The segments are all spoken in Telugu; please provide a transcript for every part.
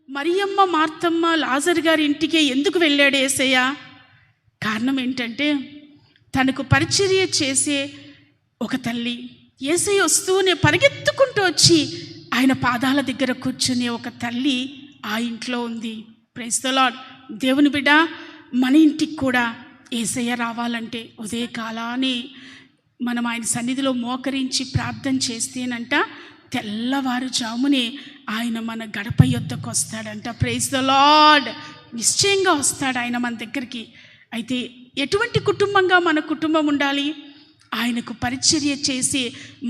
మరియమ్మ, మార్తమ్మ, లాజరు గారి ఇంటికి ఎందుకు వెళ్ళాడు యేసయ్య? కారణం ఏంటంటే, తనకు పరిచర్య చేసే ఒక తల్లి, యేసయ్య వస్తూనే పరిగెత్తుకుంటూ వచ్చి ఆయన పాదాల దగ్గర కూర్చునే ఒక తల్లి ఆ ఇంట్లో ఉంది. Praise the Lord. దేవుని బిడ్డ, మన ఇంటికి కూడా యేసయ్య రావాలంటే ఉదయ కాలాన్ని మనం ఆయన సన్నిధిలో మోకరించి ప్రార్థన చేస్తేనంట తెల్లవారుజామునే ఆయన మన గడప యొద్దకు వస్తాడంట. Praise the lord. నిశ్చయంగా వస్తాడు ఆయన మన దగ్గరికి. అయితే ఎటువంటి కుటుంబంగా మన కుటుంబం ఉండాలి? ఆయనకు పరిచర్య చేసే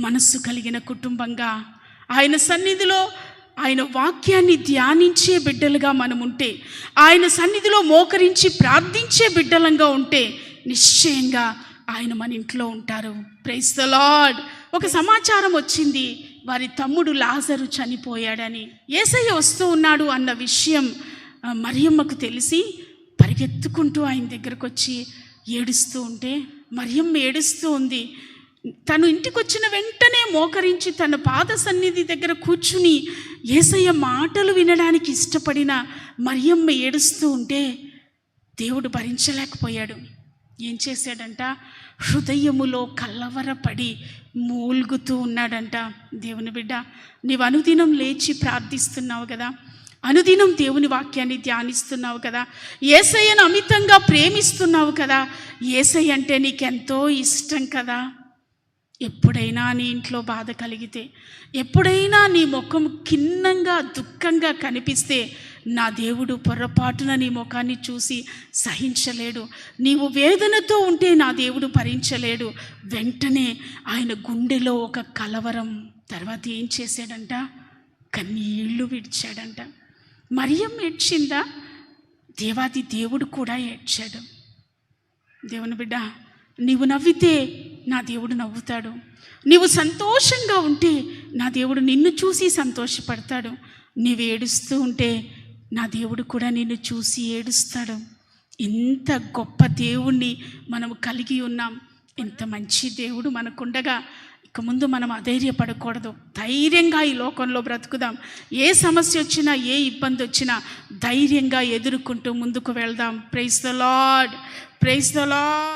మనస్సు కలిగిన కుటుంబంగా, ఆయన సన్నిధిలో ఆయన వాక్యాన్ని ధ్యానించే బిడ్డలుగా మనం ఉంటే, ఆయన సన్నిధిలో మోకరించి ప్రార్థించే బిడ్డలంగా ఉంటే నిశ్చయంగా ఆయన మన ఇంట్లో ఉంటారు. Praise the Lord. ఒక సమాచారం వచ్చింది, వారి తమ్ముడు లాజరు చనిపోయాడని. యేసయ్య వస్తూ ఉన్నాడు అన్న విషయం మరియమ్మకు తెలిసి పరిగెత్తుకుంటూ ఆయన దగ్గరకు వచ్చి ఏడుస్తూ ఉంటే, మరియమ్మ ఏడుస్తూ ఉంది. తను ఇంటికి వచ్చిన వెంటనే మోకరించి తన పాద సన్నిధి దగ్గర కూర్చుని యేసయ్య మాటలు వినడానికి ఇష్టపడిన మరియమ్మ ఏడుస్తూ ఉంటే దేవుడు భరించలేకపోయాడు. ఏం చేశాడంట? హృదయములో కలవరపడి మూల్గుతూ ఉన్నాడంట. దేవుని బిడ్డ, నీవు అనుదినం లేచి ప్రార్థిస్తున్నావు కదా, అనుదినం దేవుని వాక్యాన్ని ధ్యానిస్తున్నావు కదా, యేసయ్యను అమితంగా ప్రేమిస్తున్నావు కదా, యేసయ్య అంటే నీకెంతో ఇష్టం కదా. ఎప్పుడైనా నీ ఇంట్లో బాధ కలిగితే, ఎప్పుడైనా నీ ముఖం ఖిన్నంగా దుఃఖంగా కనిపిస్తే, నా దేవుడు పొరపాటున నీ ముఖాన్ని చూసి సహించలేడు. నీవు వేదనతో ఉంటే నా దేవుడు భరించలేడు. వెంటనే ఆయన గుండెలో ఒక కలవరం. తర్వాత ఏం చేశాడంట? కన్నీళ్లు విడిచాడంట. మరియమ్మ ఏడ్చిందా? దేవాది దేవుడు కూడా ఏడ్చాడు. దేవుని బిడ్డ, నీవు నవ్వితే నా దేవుడు నవ్వుతాడు. నీవు సంతోషంగా ఉంటే నా దేవుడు నిన్ను చూసి సంతోషపడతాడు. నీవు ఏడుస్తూ ఉంటే నా దేవుడు కూడా నిన్ను చూసి ఏడుస్తాడు. ఇంత గొప్ప దేవుణ్ణి మనము కలిగి ఉన్నాం. ఇంత మంచి దేవుడు మనకుండగా ఇక ముందు మనం అధైర్యపడకూడదు. ధైర్యంగా ఈ లోకంలో బ్రతుకుదాం. ఏ సమస్య వచ్చినా, ఏ ఇబ్బంది వచ్చినా ధైర్యంగా ఎదుర్కొంటూ ముందుకు వెళ్దాం. Praise the Lord. Praise the lord.